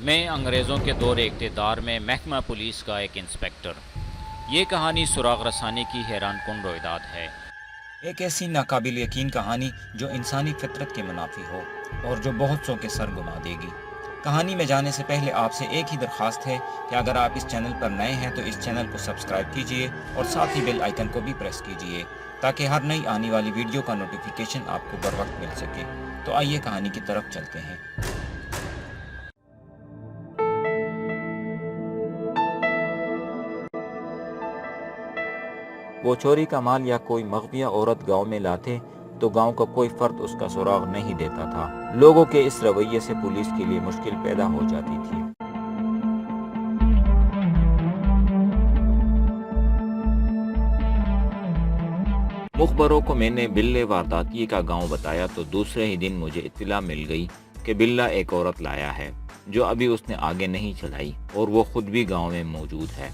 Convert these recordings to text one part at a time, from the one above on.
میں انگریزوں کے دور اقتدار میں محکمہ پولیس کا ایک انسپکٹر۔ یہ کہانی سراغ رسانی کی حیران کن رویداد ہے۔ ایک ایسی ناقابل یقین کہانی جو انسانی فطرت کے منافی ہو اور جو بہت سو کے سر گما دے گی۔ کہانی میں جانے سے پہلے آپ سے ایک ہی درخواست ہے کہ اگر آپ اس چینل پر نئے ہیں تو اس چینل کو سبسکرائب کیجئے اور ساتھ ہی بیل آئیکن کو بھی پریس کیجئے تاکہ ہر نئی آنے والی ویڈیو کا نوٹیفیکیشن آپ کو بر وقت مل سکے۔ تو آئیے کہانی کی طرف چلتے ہیں۔ وہ چوری کا مال یا کوئی مغویہ عورت گاؤں میں لاتے تو گاؤں کا کوئی فرد اس کا سراغ نہیں دیتا تھا۔ لوگوں کے اس رویے سے پولیس کے لیے مشکل پیدا ہو جاتی تھی۔ مخبروں کو میں نے بلے وارداتیے کا گاؤں بتایا تو دوسرے ہی دن مجھے اطلاع مل گئی کہ بلہ ایک عورت لایا ہے جو ابھی اس نے آگے نہیں چلائی اور وہ خود بھی گاؤں میں موجود ہے۔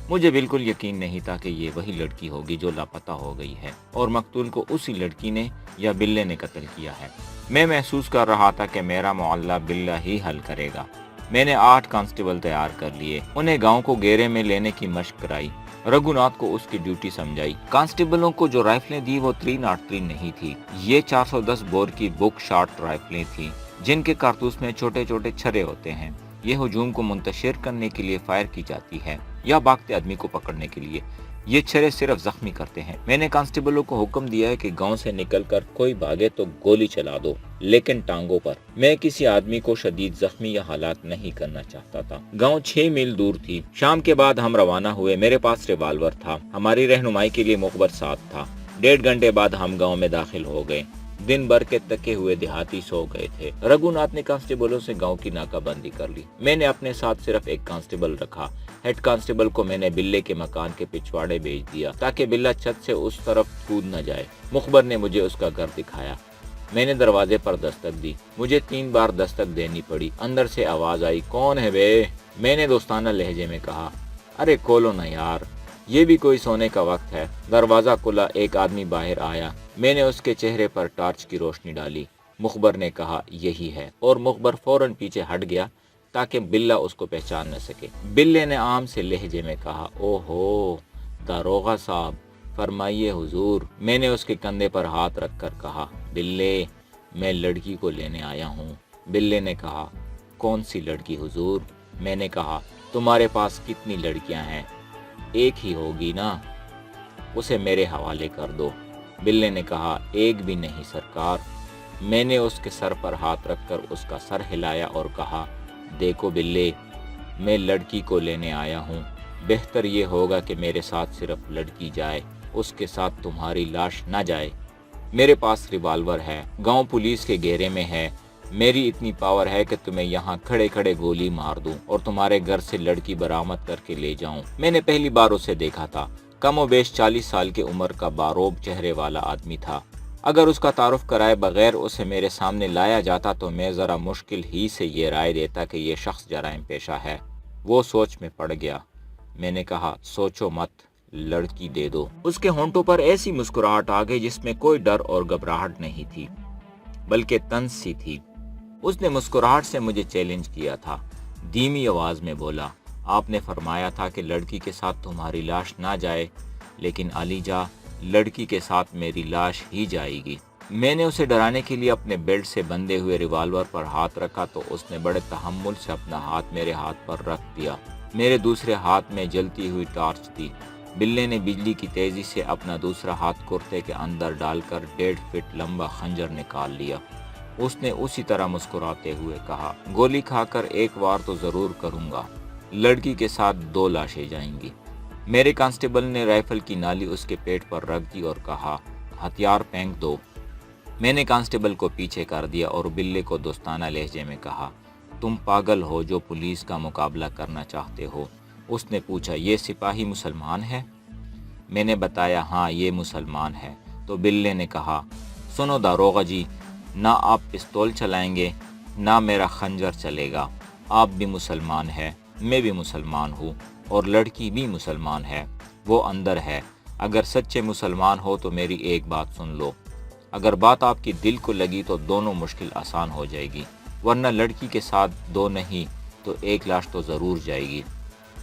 مجھے بالکل یقین نہیں تھا کہ یہ وہی لڑکی ہوگی جو لاپتہ ہو گئی ہے اور مقتول کو اسی لڑکی نے یا بلے نے قتل کیا ہے۔ میں محسوس کر رہا تھا کہ میرا معاملہ بلہ ہی حل کرے گا۔ میں نے 8 کانسٹیبل تیار کر لیے، انہیں گاؤں کو گھیرے میں لینے کی مشق کرائی، رگھوناتھ کو اس کی ڈیوٹی سمجھائی۔ کانسٹیبلوں کو جو رائفلیں دی وہ 303 نہیں تھی، یہ 410 بور کی بک شاٹ رائفلیں تھیں جن کے کارتوس میں چھوٹے چھوٹے چھرے ہوتے ہیں۔ یہ ہجوم کو منتشر کرنے کے لیے فائر کی جاتی ہے یا بھاگتے آدمی کو پکڑنے کے لیے۔ یہ چھرے صرف زخمی کرتے ہیں۔ میں نے کانسٹیبلوں کو حکم دیا ہے کہ گاؤں سے نکل کر کوئی بھاگے تو گولی چلا دو، لیکن ٹانگوں پر۔ میں کسی آدمی کو شدید زخمی یا ہلاک نہیں کرنا چاہتا تھا۔ گاؤں 6 میل دور تھی۔ شام کے بعد ہم روانہ ہوئے۔ میرے پاس ریوالور تھا۔ ہماری رہنمائی کے لیے مخبر ساتھ تھا۔ 1.5 گھنٹے بعد ہم گاؤں میں داخل ہو گئے۔ دن بھر کے تکے ہوئے دیہاتی سو گئے تھے۔ رگھوناتھ نے کانسٹیبلوں سے گاؤں کی ناکہ بندی کر لی۔ میں نے اپنے ساتھ صرف ایک کانسٹیبل رکھا۔ ہیڈ کانسٹیبل کو میں نے بلے کے مکان کے پچھواڑے بھیج دیا تاکہ بلہ چھت سے اس طرف کود نہ جائے۔ مخبر نے مجھے اس کا گھر دکھایا۔ میں نے دروازے پر دستک دی۔ مجھے 3 بار دستک دینی پڑی۔ اندر سے آواز آئی، کون ہے بے؟ میں نے دوستانہ لہجے میں کہا، ارے کھولو نا یار، یہ بھی کوئی سونے کا وقت ہے۔ دروازہ کھلا، ایک آدمی باہر آیا۔ میں نے اس کے چہرے پر ٹارچ کی روشنی ڈالی۔ مخبر نے کہا، یہی ہے، اور مخبر فوراً پیچھے ہٹ گیا تاکہ بلہ اس کو پہچان نہ سکے۔ بلے نے عام سے لہجے میں کہا، اوہو داروغہ صاحب، فرمائیے حضور۔ میں نے اس کے کندھے پر ہاتھ رکھ کر کہا، بلے، میں لڑکی کو لینے آیا ہوں۔ بلے نے کہا، کون سی لڑکی حضور؟ میں نے کہا، تمہارے پاس کتنی لڑکیاں ہیں؟ ایک ہی ہوگی نا، اسے میرے حوالے کر دو۔ بلے نے کہا، ایک بھی نہیں سرکار۔ میں نے اس کے سر پر ہاتھ رکھ کر اس کا سر ہلایا اور کہا، دیکھو بلے، میں لڑکی کو لینے آیا ہوں۔ بہتر یہ ہوگا کہ میرے ساتھ صرف لڑکی جائے، اس کے ساتھ تمہاری لاش نہ جائے۔ میرے پاس ریوالور ہے، گاؤں پولیس کے گھیرے میں ہے، میری اتنی پاور ہے کہ تمہیں یہاں کھڑے کھڑے گولی مار دوں اور تمہارے گھر سے لڑکی برآمد کر کے لے جاؤں۔ میں نے پہلی بار اسے دیکھا تھا۔ کم و بیش 40 سال کی عمر کا باروب چہرے والا آدمی تھا۔ اگر اس کا تعارف کرائے بغیر اسے میرے سامنے لایا جاتا تو میں ذرا مشکل ہی سے یہ رائے دیتا کہ یہ شخص جرائم پیشہ ہے۔ وہ سوچ میں پڑ گیا۔ میں نے کہا، سوچو مت، لڑکی دے دو۔ اس کے ہونٹوں پر ایسی مسکراہٹ آ گئی جس میں کوئی ڈر اور گھبراہٹ نہیں تھی، بلکہ طنز سی تھی۔ اس نے مسکراہٹ سے مجھے چیلنج کیا تھا۔ دھیمی آواز میں بولا، آپ نے فرمایا تھا کہ لڑکی کے ساتھ تمہاری لاش نہ جائے، لیکن علی جا، لڑکی کے ساتھ میری لاش ہی جائے گی۔ میں نے اسے ڈرانے کے لیے اپنے بیلٹ سے بندھے ہوئے ریوالور پر ہاتھ رکھا تو اس نے بڑے تحمل سے اپنا ہاتھ میرے ہاتھ پر رکھ دیا۔ میرے دوسرے ہاتھ میں جلتی ہوئی ٹارچ تھی۔ بلے نے بجلی کی تیزی سے اپنا دوسرا ہاتھ کرتے کے اندر ڈال کر 1.5 فٹ لمبا خنجر نکال لیا۔ اس نے اسی طرح مسکراتے ہوئے کہا، گولی کھا کر ایک وار تو ضرور کروں گا، لڑکی کے ساتھ 2 لاشیں جائیں گی۔ میرے کانسٹیبل نے رائفل کی نالی اس کے پیٹ پر رکھ دی اور کہا، ہتھیار پھینک دو۔ میں نے کانسٹیبل کو پیچھے کر دیا اور بلے کو دوستانہ لہجے میں کہا، تم پاگل ہو جو پولیس کا مقابلہ کرنا چاہتے ہو؟ اس نے پوچھا، یہ سپاہی مسلمان ہے؟ میں نے بتایا، ہاں یہ مسلمان ہے۔ تو بلے نے کہا، سنو داروغہ جی، نہ آپ پستول چلائیں گے نہ میرا خنجر چلے گا۔ آپ بھی مسلمان ہے، میں بھی مسلمان ہوں، اور لڑکی بھی مسلمان ہے، وہ اندر ہے۔ اگر سچے مسلمان ہو تو میری ایک بات سن لو، اگر بات آپ کی دل کو لگی تو دونوں مشکل آسان ہو جائے گی، ورنہ لڑکی کے ساتھ 2 نہیں تو ایک لاش تو ضرور جائے گی۔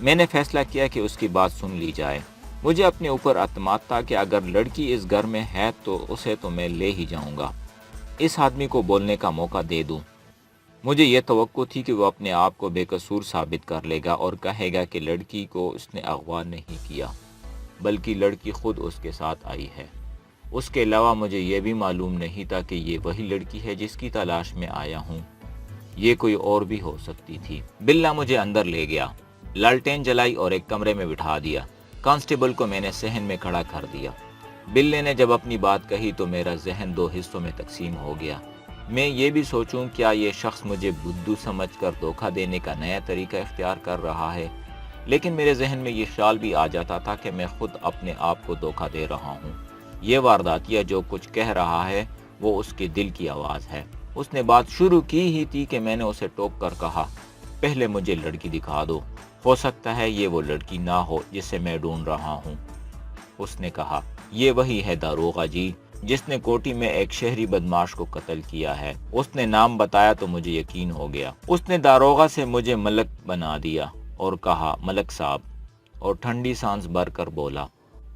میں نے فیصلہ کیا کہ اس کی بات سن لی جائے۔ مجھے اپنے اوپر اعتماد تھا کہ اگر لڑکی اس گھر میں ہے تو اسے تو میں لے ہی جاؤں گا، اس آدمی کو بولنے کا موقع دے دوں۔ مجھے یہ توقع تھی کہ وہ اپنے آپ کو بے قصور ثابت کر لے گا اور کہے گا کہ لڑکی کو اس نے اغوا نہیں کیا بلکہ لڑکی خود اس کے ساتھ آئی ہے۔ اس کے علاوہ مجھے یہ بھی معلوم نہیں تھا کہ یہ وہی لڑکی ہے جس کی تلاش میں آیا ہوں، یہ کوئی اور بھی ہو سکتی تھی۔ بلّا مجھے اندر لے گیا، لالٹین جلائی اور ایک کمرے میں بٹھا دیا۔ کانسٹیبل کو میں نے صحن میں کھڑا کر دیا۔ بلے نے جب اپنی بات کہی تو میرا ذہن دو حصوں میں تقسیم ہو گیا۔ میں یہ بھی سوچوں کیا یہ شخص مجھے بدھو سمجھ کر دھوکہ دینے کا نیا طریقہ اختیار کر رہا ہے، لیکن میرے ذہن میں یہ خیال بھی آ جاتا تھا کہ میں خود اپنے آپ کو دھوکہ دے رہا ہوں۔ یہ وارداتیہ جو کچھ کہہ رہا ہے وہ اس کے دل کی آواز ہے۔ اس نے بات شروع کی ہی تھی کہ میں نے اسے ٹوک کر کہا، پہلے مجھے لڑکی دکھا دو، ہو سکتا ہے یہ وہ لڑکی نہ ہو جسے میں ڈھونڈ رہا ہوں۔ اس نے کہا، یہ وہی ہے داروغہ جی جس نے کوٹھی میں ایک شہری بدماش کو قتل کیا ہے۔ اس نے نام بتایا تو مجھے یقین ہو گیا۔ اس نے داروغہ سے مجھے ملک بنا دیا اور کہا، ملک صاحب، اور ٹھنڈی سانس بھر کر بولا،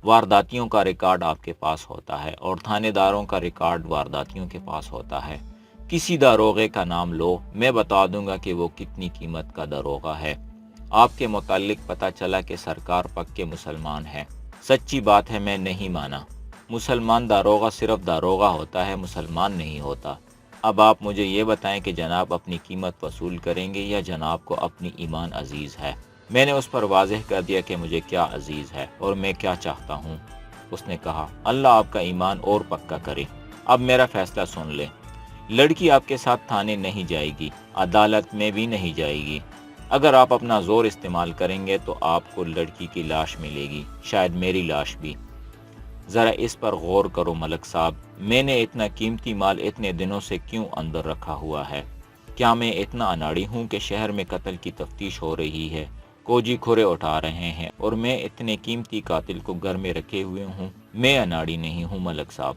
وارداتیوں کا ریکارڈ آپ کے پاس ہوتا ہے اور تھانے داروں کا ریکارڈ وارداتیوں کے پاس ہوتا ہے۔ کسی داروغے کا نام لو، میں بتا دوں گا کہ وہ کتنی قیمت کا داروغہ ہے۔ آپ کے متعلق پتہ چلا کہ سرکار پکے مسلمان ہے۔ سچی بات ہے، میں نہیں مانا۔ مسلمان داروغہ صرف داروغہ ہوتا ہے، مسلمان نہیں ہوتا۔ اب آپ مجھے یہ بتائیں کہ جناب اپنی قیمت وصول کریں گے یا جناب کو اپنی ایمان عزیز ہے؟ میں نے اس پر واضح کر دیا کہ مجھے کیا عزیز ہے اور میں کیا چاہتا ہوں۔ اس نے کہا، اللہ آپ کا ایمان اور پکا کرے۔ اب میرا فیصلہ سن لیں۔ لڑکی آپ کے ساتھ تھانے نہیں جائے گی، عدالت میں بھی نہیں جائے گی۔ اگر آپ اپنا زور استعمال کریں گے تو آپ کو لڑکی کی لاش ملے گی، شاید میری لاش بھی۔ ذرا اس پر غور کرو ملک صاحب، میں نے اتنا قیمتی مال اتنے دنوں سے کیوں اندر رکھا ہوا ہے؟ کیا میں اتنا اناڑی ہوں کہ شہر میں قتل کی تفتیش ہو رہی ہے، کوجی کھرے اٹھا رہے ہیں اور میں اتنے قیمتی قاتل کو گھر میں رکھے ہوئے ہوں؟ میں اناڑی نہیں ہوں ملک صاحب۔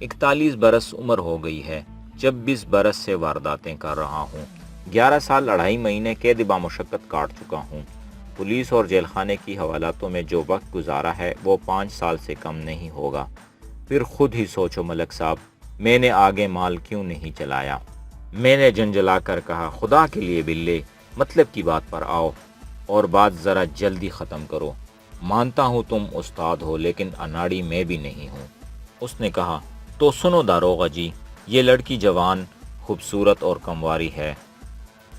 41 برس عمر ہو گئی ہے، 26 برس سے وارداتیں کر رہا ہوں، 11 سال 2.5 مہینے قید بامشقت کاٹ چکا ہوں۔ پولیس اور جیل خانے کی حوالاتوں میں جو وقت گزارا ہے وہ 5 سال سے کم نہیں ہوگا۔ پھر خود ہی سوچو ملک صاحب، میں نے آگے مال کیوں نہیں چلایا؟ میں نے جھنجھلا کر کہا، خدا کے لیے بلے، مطلب کی بات پر آؤ اور بات ذرا جلدی ختم کرو۔ مانتا ہوں تم استاد ہو لیکن اناڑی میں بھی نہیں ہوں۔ اس نے کہا، تو سنو داروغہ جی، یہ لڑکی جوان، خوبصورت اور کمواری ہے۔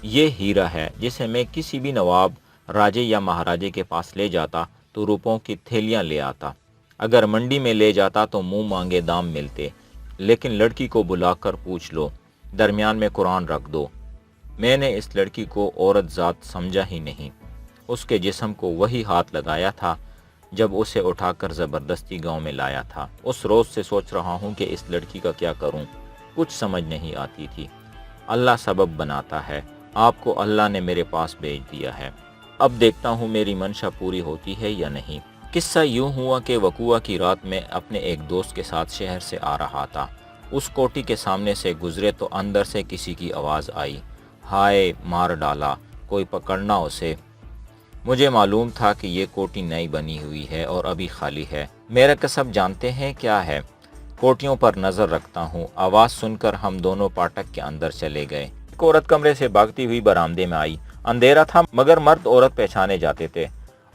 یہ ہیرا ہے جسے میں کسی بھی نواب، راجے یا مہاراجے کے پاس لے جاتا تو روپوں کی تھیلیاں لے آتا، اگر منڈی میں لے جاتا تو منہ مانگے دام ملتے، لیکن لڑکی کو بلا کر پوچھ لو، درمیان میں قرآن رکھ دو۔ میں نے اس لڑکی کو عورت ذات سمجھا ہی نہیں۔ اس کے جسم کو وہی ہاتھ لگایا تھا جب اسے اٹھا کر زبردستی گاؤں میں لایا تھا۔ اس روز سے سوچ رہا ہوں کہ اس لڑکی کا کیا کروں، کچھ سمجھ نہیں آتی تھی۔ اللہ سبب بناتا ہے، آپ کو اللہ نے میرے پاس بھیج دیا ہے، اب دیکھتا ہوں میری منشا پوری ہوتی ہے یا نہیں۔ قصہ یوں ہوا کہ وقوعہ کی رات میں اپنے ایک دوست کے ساتھ شہر سے آ رہا تھا۔ اس کوٹھی کے سامنے سے گزرے تو اندر سے کسی کی آواز آئی، ہائے مار ڈالا، کوئی پکڑنا اسے۔ مجھے معلوم تھا کہ یہ کوٹھی نئی بنی ہوئی ہے اور ابھی خالی ہے۔ میرا کسب جانتے ہیں کیا ہے؟ کوٹھیوں پر نظر رکھتا ہوں۔ آواز سن کر ہم دونوں پاٹک کے اندر چلے گئے۔ ایک عورت کمرے سے بھاگتی ہوئی برآمدے میں آئی۔ اندھیرا تھا مگر مرد عورت پہچانے جاتے تھے۔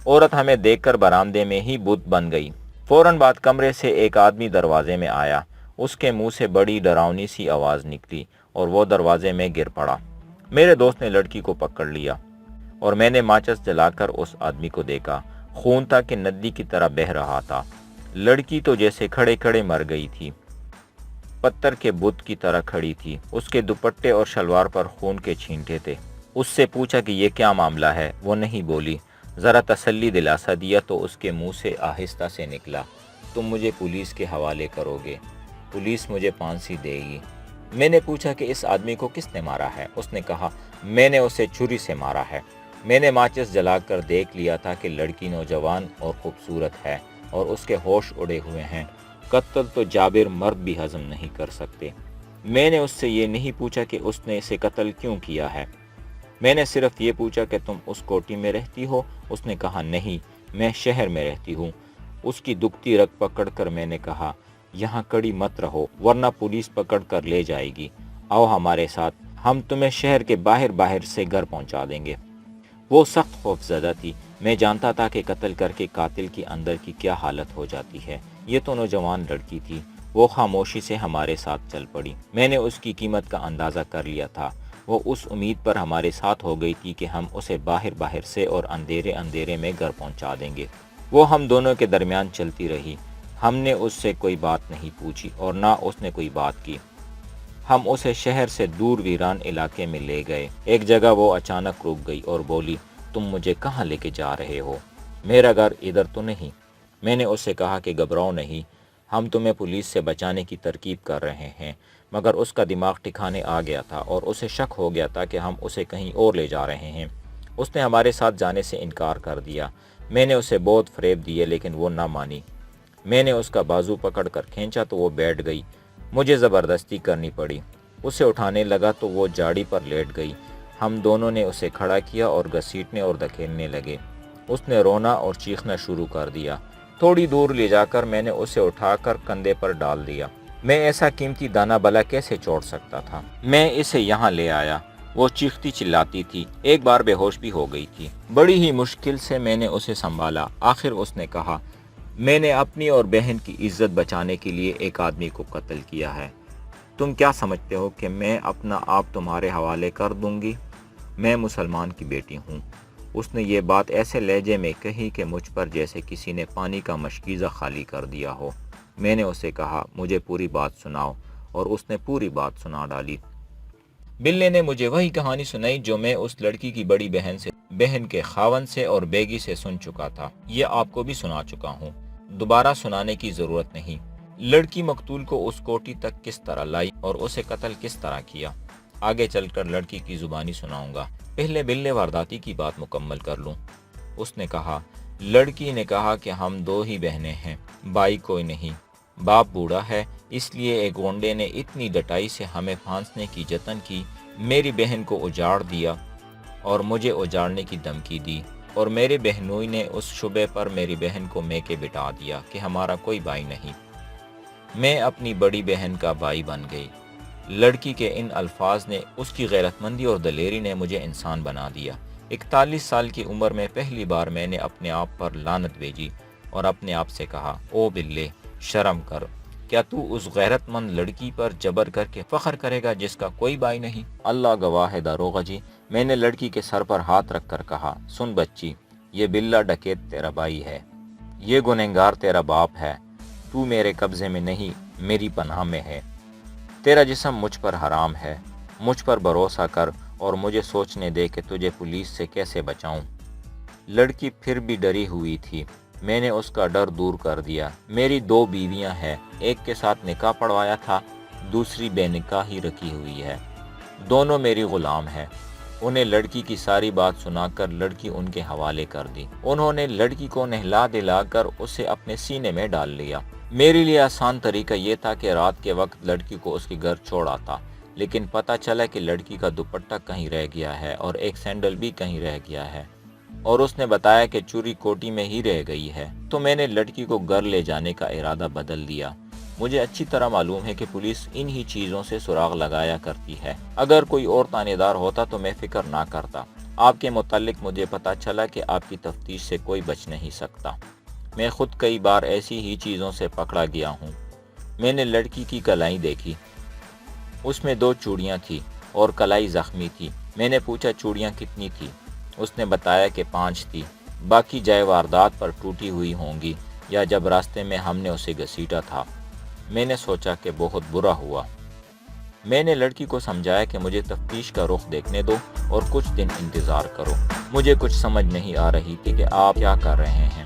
عورت ہمیں دیکھ کر برآمدے میں ہی بت بن گئی۔ فوراً بعد کمرے سے ایک آدمی دروازے میں آیا۔ اس کے منہ سے بڑی ڈراؤنی سی آواز نکلی اور وہ دروازے میں گر پڑا۔ میرے دوست نے لڑکی کو پکڑ لیا اور میں نے ماچس جلا کر اس آدمی کو دیکھا۔ خون تھا کہ ندی کی طرح بہہ رہا تھا۔ لڑکی تو جیسے کھڑے کھڑے مر گئی تھی، پتھر کے بت کی طرح کھڑی تھی۔ اس کے دوپٹے اور شلوار پر خون کے چھینٹے تھے۔ اس سے پوچھا کہ یہ کیا معاملہ ہے، وہ نہیں بولی۔ ذرا تسلی دلاسا دیا تو اس کے منہ سے آہستہ سے نکلا، تم مجھے پولیس کے حوالے کرو گے، پولیس مجھے پھانسی دے گی۔ میں نے پوچھا کہ اس آدمی کو کس نے مارا ہے؟ اس نے کہا، میں نے اسے چھری سے مارا ہے۔ میں نے ماچس جلا کر دیکھ لیا تھا کہ لڑکی نوجوان اور خوبصورت ہے اور اس کے ہوش اڑے ہوئے ہیں۔ قتل تو جابر مرد بھی ہضم نہیں کر سکتے۔ میں نے اس سے یہ نہیں پوچھا کہ اس نے اسے قتل کیوں کیا ہے۔ میں نے صرف یہ پوچھا کہ تم اس کوٹھی میں رہتی ہو؟ اس نے کہا نہیں، میں شہر میں رہتی ہوں۔ اس کی دکھتی رگ پکڑ کر میں نے کہا یہاں کڑی مت رہو ورنہ پولیس پکڑ کر لے جائے گی، آؤ ہمارے ساتھ، ہم تمہیں شہر کے باہر سے گھر پہنچا دیں گے۔ وہ سخت خوف زدہ تھی، میں جانتا تھا کہ قتل کر کے قاتل کی اندر کی کیا حالت ہو جاتی ہے۔ یہ تو نوجوان لڑکی تھی، وہ خاموشی سے ہمارے ساتھ چل پڑی۔ میں نے اس کی قیمت کا اندازہ کر لیا تھا، وہ اس امید پر ہمارے ساتھ ہو گئی تھی کہ ہم اسے باہر سے اور اندھیرے میں گھر پہنچا دیں گے۔ وہ ہم دونوں کے درمیان چلتی رہی، ہم نے اس سے کوئی بات نہیں پوچھی اور نہ اس نے کوئی بات کی۔ ہم اسے شہر سے دور ویران علاقے میں لے گئے۔ ایک جگہ وہ اچانک رک گئی اور بولی تم مجھے کہاں لے کے جا رہے ہو؟ میرا گھر ادھر تو نہیں۔ میں نے اس سے کہا کہ گھبراؤ نہیں، ہم تمہیں پولیس سے بچانے کی ترکیب کر رہے ہیں، مگر اس کا دماغ ٹھکانے آ گیا تھا اور اسے شک ہو گیا تھا کہ ہم اسے کہیں اور لے جا رہے ہیں۔ اس نے ہمارے ساتھ جانے سے انکار کر دیا۔ میں نے اسے بہت فریب دیے لیکن وہ نہ مانی۔ میں نے اس کا بازو پکڑ کر کھینچا تو وہ بیٹھ گئی، مجھے زبردستی کرنی پڑی۔ اسے اٹھانے لگا تو وہ جاڑی پر لیٹ گئی۔ ہم دونوں نے اسے کھڑا کیا اور گھسیٹنے اور دھکیلنے لگے۔ اس نے رونا اور چیخنا شروع کر دیا۔ تھوڑی دور لے جا کر میں نے اسے اٹھا کر کندھے پر ڈال دیا۔ میں ایسا قیمتی دانہ بلا کیسے چھوڑ سکتا تھا؟ میں اسے یہاں لے آیا۔ وہ چیختی چلاتی تھی، ایک بار بے ہوش بھی ہو گئی تھی۔ بڑی ہی مشکل سے میں نے اسے سنبھالا۔ آخر اس نے کہا میں نے اپنی اور بہن کی عزت بچانے کے لیے ایک آدمی کو قتل کیا ہے۔ تم کیا سمجھتے ہو کہ میں اپنا آپ تمہارے حوالے کر دوں گی؟ میں مسلمان کی بیٹی ہوں۔ اس نے یہ بات ایسے لہجے میں کہی کہ مجھ پر جیسے کسی نے پانی کا مشکیزہ خالی کر دیا ہو۔ میں نے اسے کہا مجھے پوری بات سناؤ، اور اس نے پوری بات سنا ڈالی۔ بلے نے مجھے وہی کہانی سنائی جو میں اس لڑکی کی بڑی بہن کے خاوند سے اور بیگی سے سن چکا تھا۔ یہ آپ کو بھی سنا چکا ہوں، دوبارہ سنانے کی ضرورت نہیں۔ لڑکی مقتول کو اس کوٹھی تک کس طرح لائی اور اسے قتل کس طرح کیا، آگے چل کر لڑکی کی زبانی سناؤں گا۔ پہلے بلے وارداتی کی بات مکمل کر لوں۔ اس نے کہا لڑکی نے کہا کہ ہم دو ہی بہنیں ہیں، بھائی کوئی نہیں، باپ بوڑھا ہے، اس لیے ایک گونڈے نے اتنی ڈٹائی سے ہمیں پھانسنے کی جتن کی، میری بہن کو اجاڑ دیا اور مجھے اجاڑنے کی دھمکی دی، اور میرے بہنوئی نے اس شبے پر میری بہن کو میکے بٹا دیا کہ ہمارا کوئی بھائی نہیں۔ میں اپنی بڑی بہن کا بھائی بن گئی۔ لڑکی کے ان الفاظ نے، اس کی غیرت مندی اور دلیری نے مجھے انسان بنا دیا۔ 41 سال کی عمر میں پہلی بار میں نے اپنے آپ پر لعنت بھیجی اور اپنے آپ سے کہا او بلے، شرم کر، کیا تو اس غیرت مند لڑکی پر جبر کر کے فخر کرے گا جس کا کوئی بھائی نہیں؟ اللہ گواہ ہے داروغہ جی، میں نے لڑکی کے سر پر ہاتھ رکھ کر کہا سن بچی، یہ بلہ ڈکیت تیرا بھائی ہے، یہ گنہگار تیرا باپ ہے، تو میرے قبضے میں نہیں، میری پناہ میں ہے، تیرا جسم مجھ پر حرام ہے، مجھ پر بھروسہ کر اور مجھے سوچنے دے کہ تجھے پولیس سے کیسے بچاؤں۔ لڑکی پھر بھی ڈری ہوئی تھی۔ میں نے اس کا ڈر دور کر دیا۔ میری 2 بیویاں ہیں، ایک کے ساتھ نکاح پڑھوایا تھا، دوسری بے نکاح ہی رکھی ہوئی ہے، دونوں میری غلام ہیں۔ انہیں لڑکی کی ساری بات سنا کر لڑکی ان کے حوالے کر دی۔ انہوں نے لڑکی کو نہلا دلا کر اسے اپنے سینے میں ڈال لیا۔ میرے لیے آسان طریقہ یہ تھا کہ رات کے وقت لڑکی کو اس کے گھر چھوڑ آتا، لیکن پتہ چلا کہ لڑکی کا دوپٹہ کہیں رہ گیا ہے اور ایک سینڈل بھی کہیں رہ گیا ہے، اور اس نے بتایا کہ چوری کوٹھی میں ہی رہ گئی ہے، تو میں نے لڑکی کو گھر لے جانے کا ارادہ بدل دیا۔ مجھے اچھی طرح معلوم ہے کہ پولیس انہی چیزوں سے سراغ لگایا کرتی ہے۔ اگر کوئی اور تانے دار ہوتا تو میں فکر نہ کرتا۔ آپ کے متعلق مجھے پتہ چلا کہ آپ کی تفتیش سے کوئی بچ نہیں سکتا۔ میں خود کئی بار ایسی ہی چیزوں سے پکڑا گیا ہوں۔ میں نے لڑکی کی کلائی دیکھی، اس میں 2 چوڑیاں تھیں اور کلائی زخمی تھی۔ میں نے پوچھا چوڑیاں کتنی تھی؟ اس نے بتایا کہ 5 تھی، باقی جائے واردات پر ٹوٹی ہوئی ہوں گی یا جب راستے میں ہم نے اسے گھسیٹا تھا۔ میں نے سوچا کہ بہت برا ہوا۔ میں نے لڑکی کو سمجھایا کہ مجھے تفتیش کا رخ دیکھنے دو اور کچھ دن انتظار کرو۔ مجھے کچھ سمجھ نہیں آ رہی تھی کہ آپ کیا کر رہے ہیں۔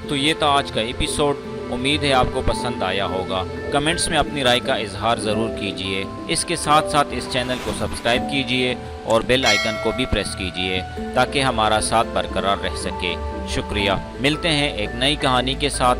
تو یہ تھا آج کا ایپیسوڈ، امید ہے آپ کو پسند آیا ہوگا۔ کمنٹس میں اپنی رائے کا اظہار ضرور کیجئے۔ اس کے ساتھ ساتھ اس چینل کو سبسکرائب کیجئے اور بیل آئیکن کو بھی پریس کیجئے تاکہ ہمارا ساتھ برقرار رہ سکے۔ شکریہ، ملتے ہیں ایک نئی کہانی کے ساتھ۔